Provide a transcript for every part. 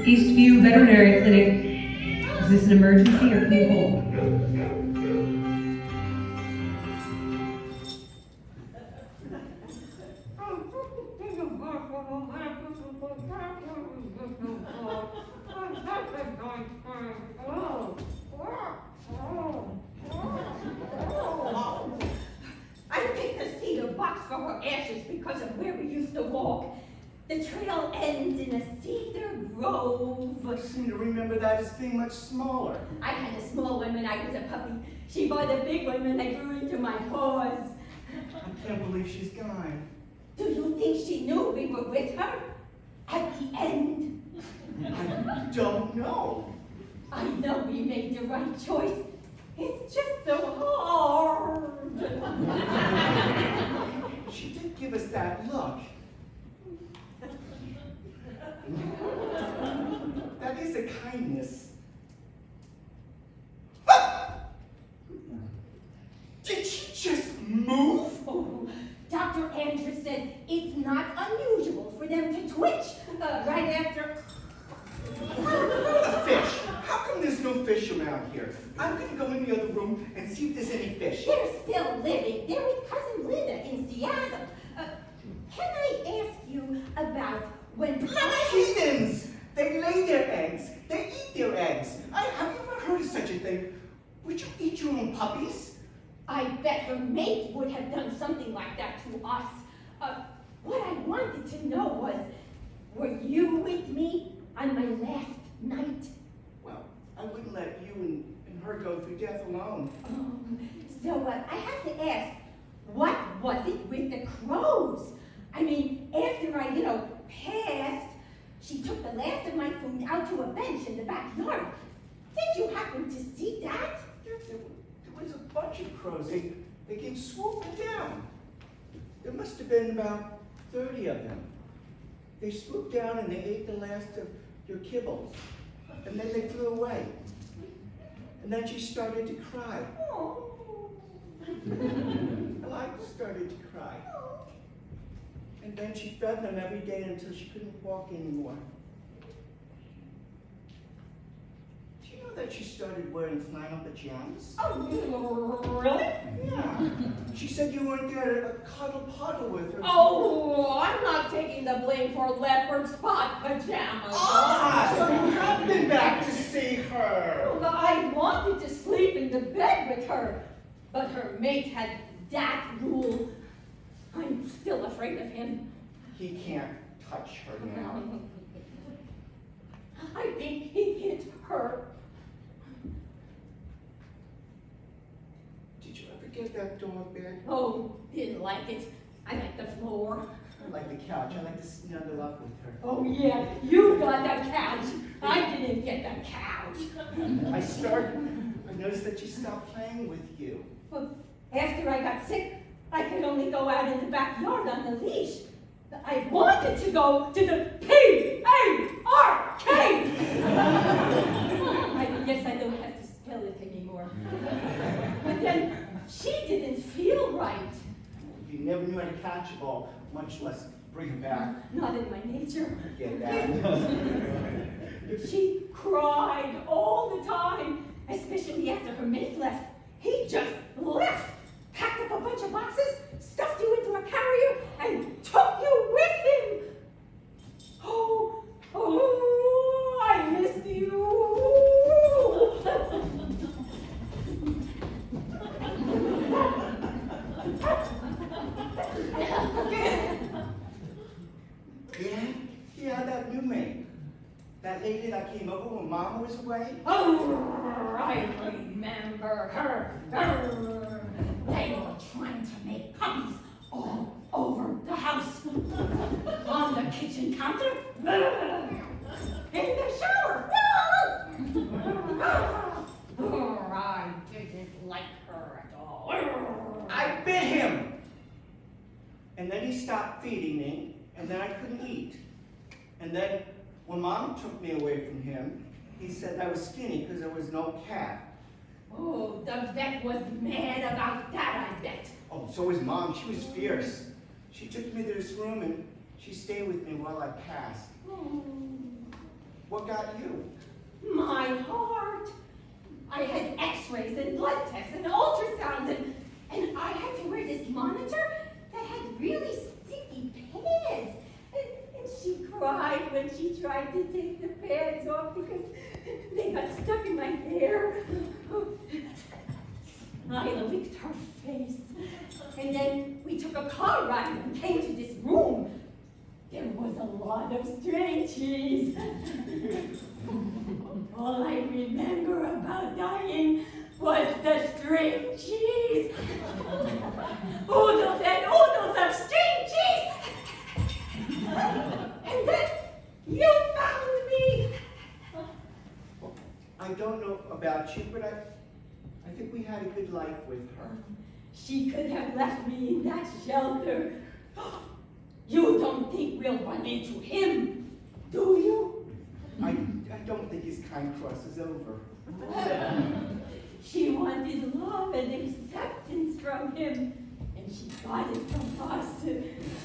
Eastview Veterinary Clinic. Is this an emergency or can you hold? I picked a cedar box for her ashes because of where we used to walk. The trail ends in a cedar grove. I seem to remember that as being much smaller. I had a small one when I was a puppy. She bought a big one when I grew into my paws. I can't believe she's gone. Do you think she knew we were with her? At the end? I don't know. I know we made the right choice. It's just so hard. She did give us that look. That is a kindness. Did she just move? Oh, Dr. Andrews said it's not unusual for them to twitch right after. A fish. How come there's no fish around here? I'm going to go in the other room and see if there's any fish. They're still living. They're with Cousin Linda in Seattle. Can I ask you about when... Heathens! They lay their eggs. They eat their eggs. Have you ever heard of such a thing? Would you eat your own puppies? I bet her mate would have done something like that to us. What I wanted to know was, were you with me on my last night? Well, I wouldn't let you and her go through death alone. So I have to ask, what was it with the crows? I mean, after I, passed, she took the last of my food out to a bench in the backyard. Did you happen to see that? There was a bunch of crows. They came swooping down. There must have been about 30 of them. They swooped down and they ate the last of your kibbles. And then they flew away. And then she started to cry. Oh. And I started to cry. And then she fed them every day until she couldn't walk anymore. Do you know that she started wearing flannel pajamas? Oh, really? Yeah. She said you weren't there to cuddle puddle with her. Oh, I'm not taking the blame for leopard spot pajamas. So you have been back to see her. Well, I wanted to sleep in the bed with her, but her mate had that rule. I'm still afraid of him. He can't touch her now. I think he hit her. Did you ever get that dog bed? Oh, didn't like it. I like the floor. I like the couch. I like to snuggle up with her. Oh yeah, you got that couch. I didn't get that couch. I noticed that she stopped playing with you. Well, after I got sick, I could only go out in the backyard on the leash. I wanted to go to the P-A-R-K! I guess I don't have to spell it anymore. But then she didn't feel right. You never knew how to catch a ball, much less bring it back. Not in my nature. Get that. She cried all the time, especially after her mate left. He just left, packed up a bunch of boxes, stuffed you into a carrier, and took you with him. Oh, I miss you. Yeah, that new maid. That lady that came over when Mama was away. Oh, I remember her. They were trying to make puppies all over the house. On the kitchen counter. In the shower. Oh, I didn't like her at all. I bit him! And then he stopped feeding me, and then I couldn't eat. And then when Mom took me away from him, he said I was skinny because there was no cat. Oh, the vet was mad about that, I bet. Oh, so was Mom. She was fierce. She took me to this room and she stayed with me while I passed. Oh. What got you? My heart. I had x-rays and blood tests and ultrasounds and I had to wear this monitor that had really sticky pads. And she cried when she tried to take the pads off because they got stuck in my hair. I licked her face. And then we took a car ride and came to this room. There was a lot of string cheese. All I remember about dying was the string cheese. Oodles and oodles of string cheese. And then you found me. I don't know about you, but I think we had a good life with her. She could have left me in that shelter. You don't think we'll run into him, do you? I don't think his kind crosses over. She wanted love and acceptance from him, and she got it from us.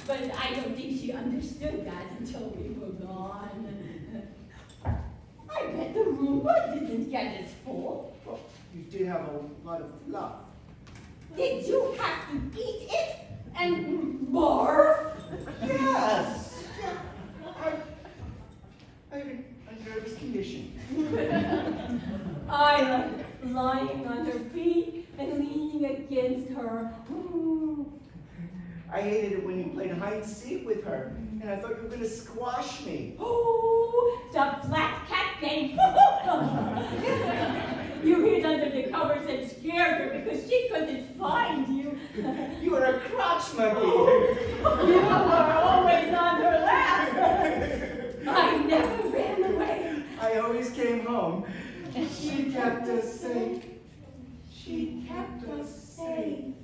But I don't think she understood that until we were gone. I bet the Roomba didn't get as full. Well, you did have a lot of fluff. Did you have to eat it and barf? Yes! I had a nervous condition. I like lying on her feet and leaning against her. I hated it when you played hide and seek with her, and I thought you were going to squash me. Oh, the flat cat game. You hid under the covers and scared her because she couldn't find you. You were a crotch monkey. You were always on her lap. I never ran away. I always came home. She kept us safe. She kept us safe.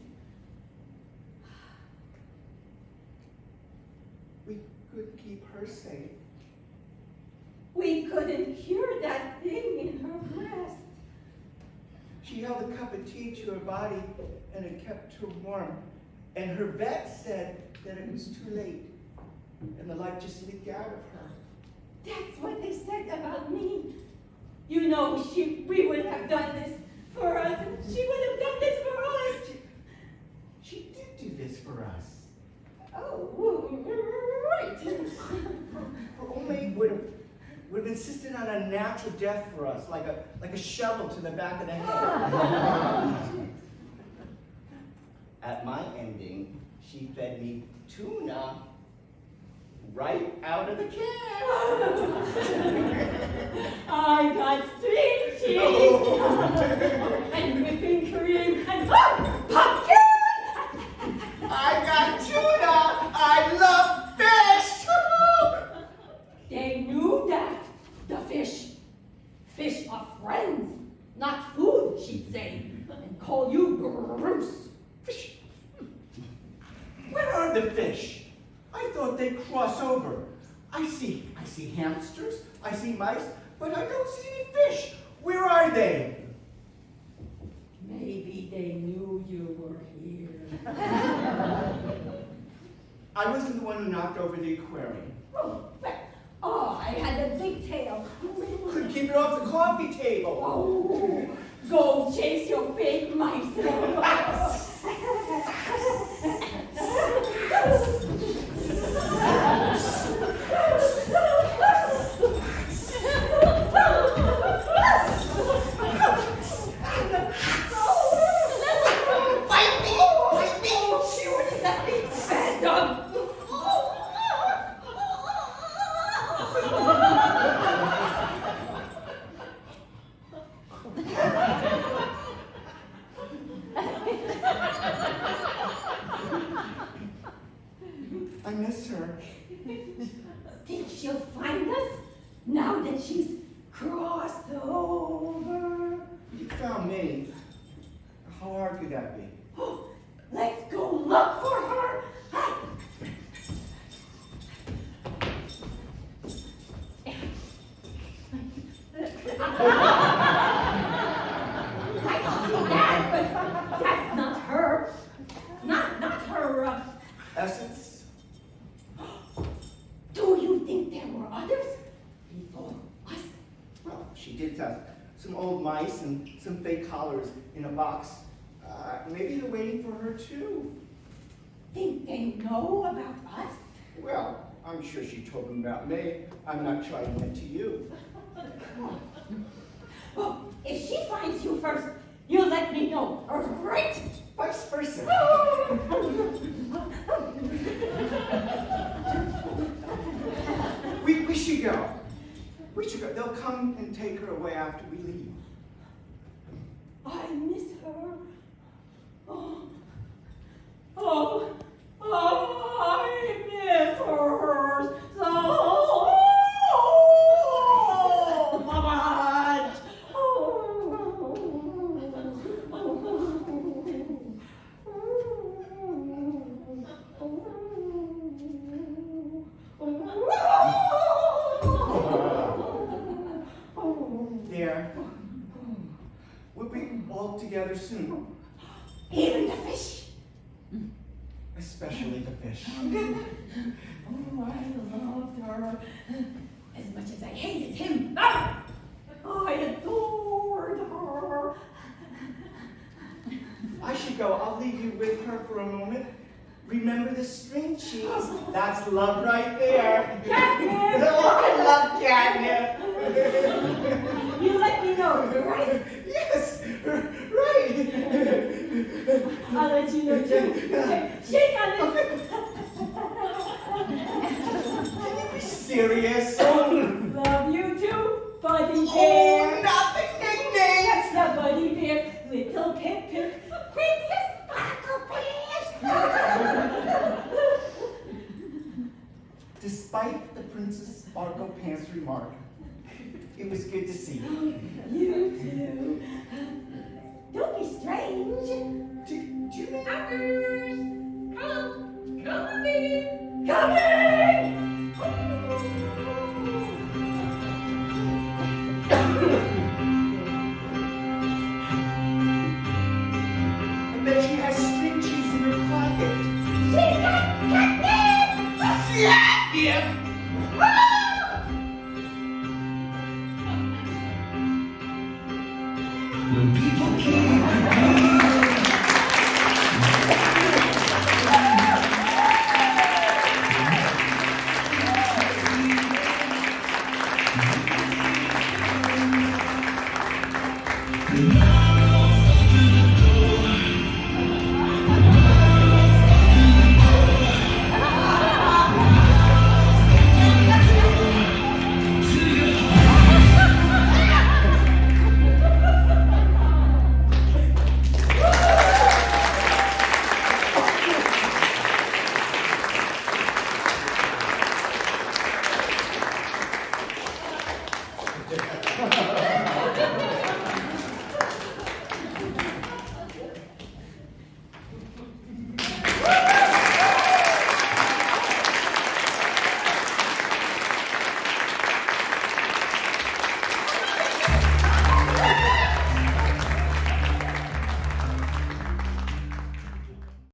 We could keep her safe. We couldn't cure that thing in her breast. She held a cup of tea to her body, and it kept her warm. And her vet said that it was too late, and the life just leaked out of her. That's what they said about me. You know, we would have done this for us, and she would have done this for us. She did do this for us. Oh, right. Her roommate would have insisted on a natural death for us, like a shovel to the back of the head. At my ending, she fed me tuna right out of the can. I got string cheese and whipping cream and pumpkin. I got tuna. I love fish. They knew that. The fish are friends, not food, she'd say, and call you gross. Fish. Where are the fish? I thought they'd cross over. I see hamsters, I see mice, but I don't see any fish. Where are they? Maybe they knew you were here. I wasn't the one who knocked over the aquarium. I had a big tail. Couldn't keep it off the coffee table. Oh, go chase your fake mice. I miss her. Think she'll find us now that she's crossed over? You found me. How hard could that be? Let's go look for her. I see that, but that's not her. Not her. Essence? Do you think there were others before us? she did have some old mice and some fake collars in a box. Maybe they're waiting for her too. Think they know about us? Well, I'm sure she told them about me. I'm not trying it to you. Well, if she finds you first, you'll let me know, right? Vice versa. We should go. We should go. They'll come and take her away after we leave. I miss her. Oh, I miss her so much. There. We'll be all together soon. Even the fish. Especially the fish. Oh, I loved her as much as I hated him. Ah! I adored her. I should go. I'll leave you with her for a moment. Remember the string cheese? That's love right there. Catnip! Oh, I love catnip. You let me know, right? Yes, right. I'll let you know too. Shake on it. Can you be serious? Love you too, Buddy Bear. Oh, not the nicknames. That's the Buddy Bear, Little Pip Pip, Princess Sparkle Pants. Despite the Princess Sparkle Pants remark, it was good to see you. You too. Don't be strange. Do you mean? Coming! I bet she has string cheese in her pocket. She got catnip! Catnip! When people keep repeating